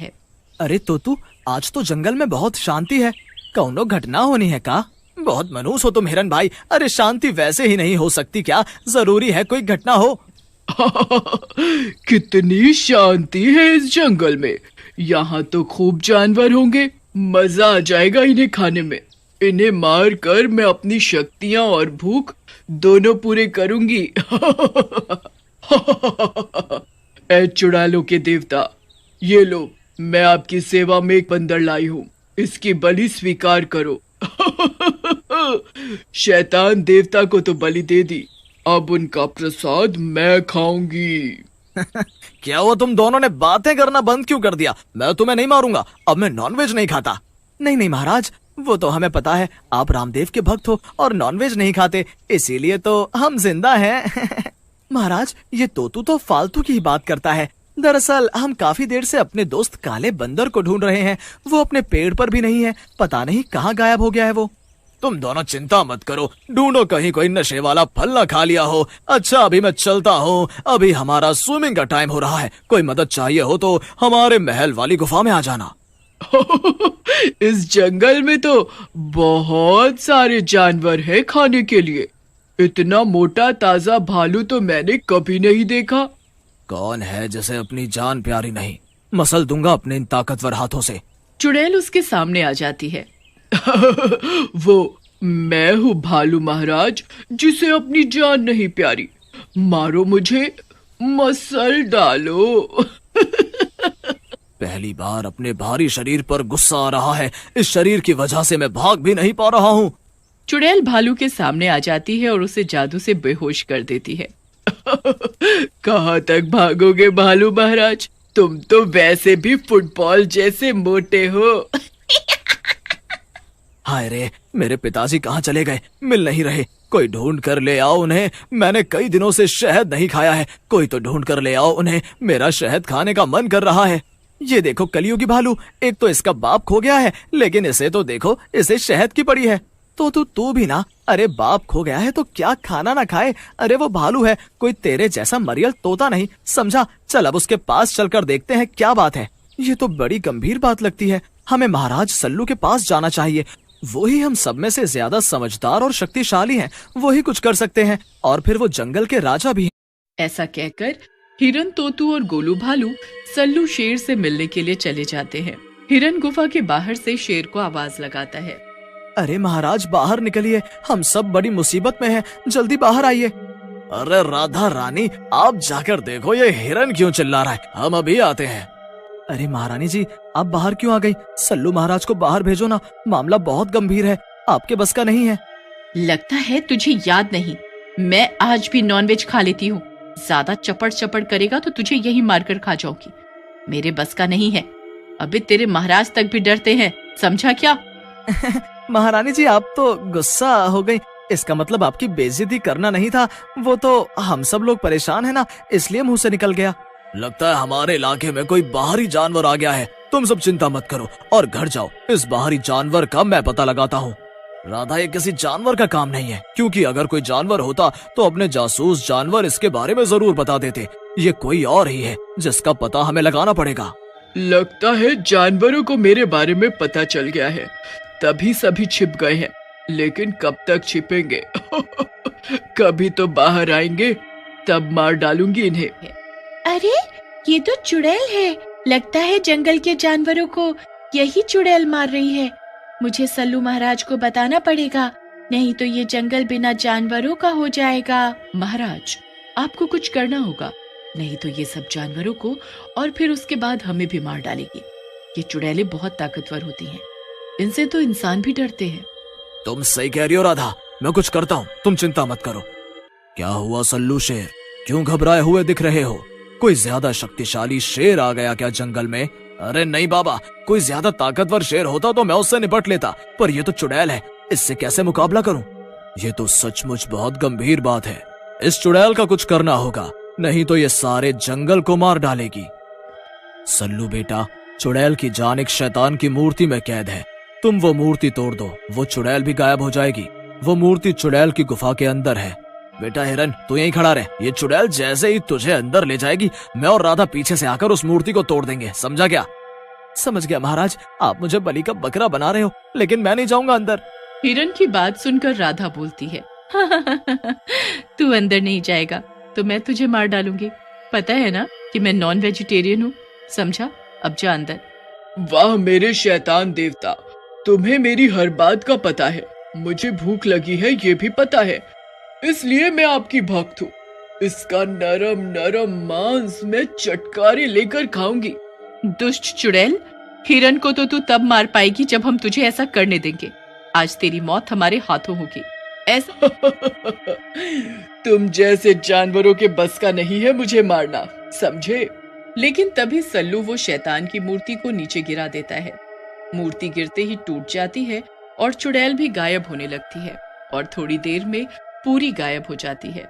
है। अरे तोतू, आज तो जंगल में बहुत शांति है, कौनो घटना होनी है का? बहुत मनूस हो तुम हिरन भाई। अरे शांति वैसे ही नहीं हो सकती क्या? जरूरी है कोई घटना हो। कितनी शांति है इस जंगल में। यहाँ तो खूब जानवर होंगे, मजा आ जाएगा इन्हें खाने में। इन्हें मार कर मैं अपनी शक्तियाँ और भूख दोनों पूरे करूंगी। ऐ चुड़ैलों के देवता, ये लो, मैं आपकी सेवा में एक बंदर लाई हूँ, इसकी बलि स्वीकार करो। शैतान देवता को तो बलि दे दी, अब उनका प्रसाद मैं खाऊंगी। क्या हुआ, तुम दोनों ने बातें करना बंद क्यों कर दिया? मैं तुम्हें नहीं मारूंगा, अब मैं नॉनवेज नहीं खाता। नहीं नहीं महाराज, वो तो हमें पता है, आप रामदेव के भक्त हो और नॉनवेज नहीं खाते, इसीलिए तो हम जिंदा हैं। महाराज, ये तोतू तो फालतू की ही बात करता है। दरअसल हम काफी देर से अपने दोस्त काले बंदर को ढूंढ रहे हैं, वो अपने पेड़ पर भी नहीं है, पता नहीं कहाँ गायब हो गया है वो। तुम दोनों चिंता मत करो, ढूंढो कहीं कोई नशे वाला फल न खा लिया हो। अच्छा अभी मैं चलता हूँ, अभी हमारा स्विमिंग का टाइम हो रहा है, कोई मदद चाहिए हो तो हमारे महल वाली गुफा में आ जाना। इस जंगल में तो बहुत सारे जानवर हैं खाने के लिए। इतना मोटा ताजा भालू तो मैंने कभी नहीं देखा। कौन है जिसे अपनी जान प्यारी नहीं? मसल दूंगा अपने इन ताकतवर हाथों से। चुड़ैल उसके सामने आ जाती है। वो मैं हूँ भालू महाराज, जिसे अपनी जान नहीं प्यारी। मारो मुझे, मसल डालो। पहली बार अपने भारी शरीर पर गुस्सा आ रहा है, इस शरीर की वजह से मैं भाग भी नहीं पा रहा हूँ। चुड़ैल भालू के सामने आ जाती है और उसे जादू से बेहोश कर देती है। कहाँ तक भागोगे भालू महाराज, तुम तो वैसे भी फुटबॉल जैसे मोटे हो। हाय रे, मेरे पिताजी कहाँ चले गए? मिल नहीं रहे, कोई ढूंढ कर ले आओ उन्हें। मैंने कई दिनों से शहद नहीं खाया है, कोई तो ढूंढ कर ले आओ उन्हें, मेरा शहद खाने का मन कर रहा है। ये देखो कलियुगी भालू, एक तो इसका बाप खो गया है, लेकिन इसे तो देखो, इसे शहद की पड़ी है। तो तू भी ना, अरे बाप खो गया है तो क्या खाना ना खाए? अरे वो भालू है, कोई तेरे जैसा मरियल तोता नहीं, समझा? चल अब उसके पास चलकर देखते हैं क्या बात है। ये तो बड़ी गंभीर बात लगती है, हमें महाराज सल्लू के पास जाना चाहिए। वो ही हम सब में से ज्यादा समझदार और शक्तिशाली हैं, वो ही कुछ कर सकते हैं, और फिर वो जंगल के राजा भी हैं। ऐसा कहकर हिरन, तोतू और गोलू भालू सल्लू शेर से मिलने के लिए चले जाते हैं। हिरन गुफा के बाहर से शेर को आवाज लगाता है। अरे महाराज बाहर निकलिए, हम सब बड़ी मुसीबत में हैं, जल्दी बाहर आइए। अरे राधा रानी, आप जाकर देखो ये हिरन क्यों चिल्ला रहा है, हम अभी आते हैं। अरे महारानी जी, आप बाहर क्यों आ गई? सल्लू महाराज को बाहर भेजो ना, मामला बहुत गंभीर है, आपके बस का नहीं है। लगता है तुझे याद नहीं, मैं आज भी नॉनवेज खा लेती हूँ। ज्यादा चपड़ चपड़ करेगा तो तुझे यही मारकर खा जाऊंगी। मेरे बस का नहीं है, अभी तेरे महाराज तक भी डरते हैं, समझा क्या? महारानी जी, आप तो गुस्सा हो गई, इसका मतलब आपकी बेइज्जती करना नहीं था, वो तो हम सब लोग परेशान है ना, इसलिए मुंह से निकल गया। लगता है हमारे इलाके में कोई बाहरी जानवर आ गया है, तुम सब चिंता मत करो और घर जाओ, इस बाहरी जानवर का मैं पता लगाता हूँ। राधा, ये किसी जानवर का काम नहीं है, क्योंकि अगर कोई जानवर होता तो अपने जासूस जानवर इसके बारे में जरूर बता देते। ये कोई और ही है जिसका पता हमें लगाना पड़ेगा। लगता है जानवरों को मेरे बारे में पता चल गया है, तभी सभी छिप गए हैं, लेकिन कब तक छिपेंगे? कभी तो बाहर आएंगे, तब मार डालूंगी इन्हें। अरे ये तो चुड़ैल है, लगता है जंगल के जानवरों को यही चुड़ैल मार रही है। मुझे सल्लू महाराज को बताना पड़ेगा, नहीं तो ये जंगल बिना जानवरों का हो जाएगा। महाराज, आपको कुछ करना होगा, नहीं तो ये सब जानवरों को और फिर उसके बाद हमें भी मार डालेगी। ये चुड़ैलें बहुत ताकतवर होती हैं, इनसे तो इंसान भी डरते हैं। तुम सही कह रही हो राधा, मैं कुछ करता हूँ, तुम चिंता मत करो। क्या हुआ सल्लू शेर, क्यों घबराए हुए दिख रहे हो? कोई ज्यादा शक्तिशाली शेर आ गया क्या जंगल में? अरे नहीं बाबा, कोई ज्यादा ताकतवर शेर होता तो मैं उससे निपट लेता, पर ये तो चुड़ैल है, इससे कैसे मुकाबला करूं? ये तो सचमुच बहुत गंभीर बात है, इस चुड़ैल का कुछ करना होगा, नहीं तो ये सारे जंगल को मार डालेगी। सल्लू बेटा, चुड़ैल की जान एक शैतान की मूर्ति में कैद है, तुम वो मूर्ति तोड़ दो, वो चुड़ैल भी गायब हो जाएगी। वो मूर्ति चुड़ैल की गुफा के अंदर है। बेटा हिरन, तू यहीं खड़ा रह, ये चुड़ैल जैसे ही तुझे अंदर ले जाएगी, मैं और राधा पीछे से आकर उस मूर्ति को तोड़ देंगे, समझा क्या? समझ गया महाराज, आप मुझे बलि का बकरा बना रहे हो, लेकिन मैं नहीं जाऊंगा अंदर। हिरन की बात सुनकर राधा बोलती है, तू अंदर नहीं जाएगा तो मैं तुझे मार डालूंगी। पता है ना कि मैं नॉन वेजिटेरियन हूँ, समझा? अब जा अंदर। वाह मेरे शैतान देवता, तुम्हें मेरी हर बात का पता है। मुझे भूख लगी है ये भी पता है, इसलिए मैं आपकी भक्त हूँ। इसका नरम नरम मांस मैं चटकारे लेकर खाऊंगी। दुष्ट चुड़ैल, हिरन को तो तू तब मार पाएगी जब हम तुझे ऐसा करने देंगे। आज तेरी मौत हमारे हाथों होगी। ऐसा तुम जैसे जानवरों के बस का नहीं है मुझे मारना, समझे? लेकिन तभी सल्लू वो शैतान की मूर्ति को नीचे गिरा देता है। मूर्ति गिरते ही टूट जाती है और चुड़ैल भी गायब होने लगती है और थोड़ी देर में पूरी गायब हो जाती है।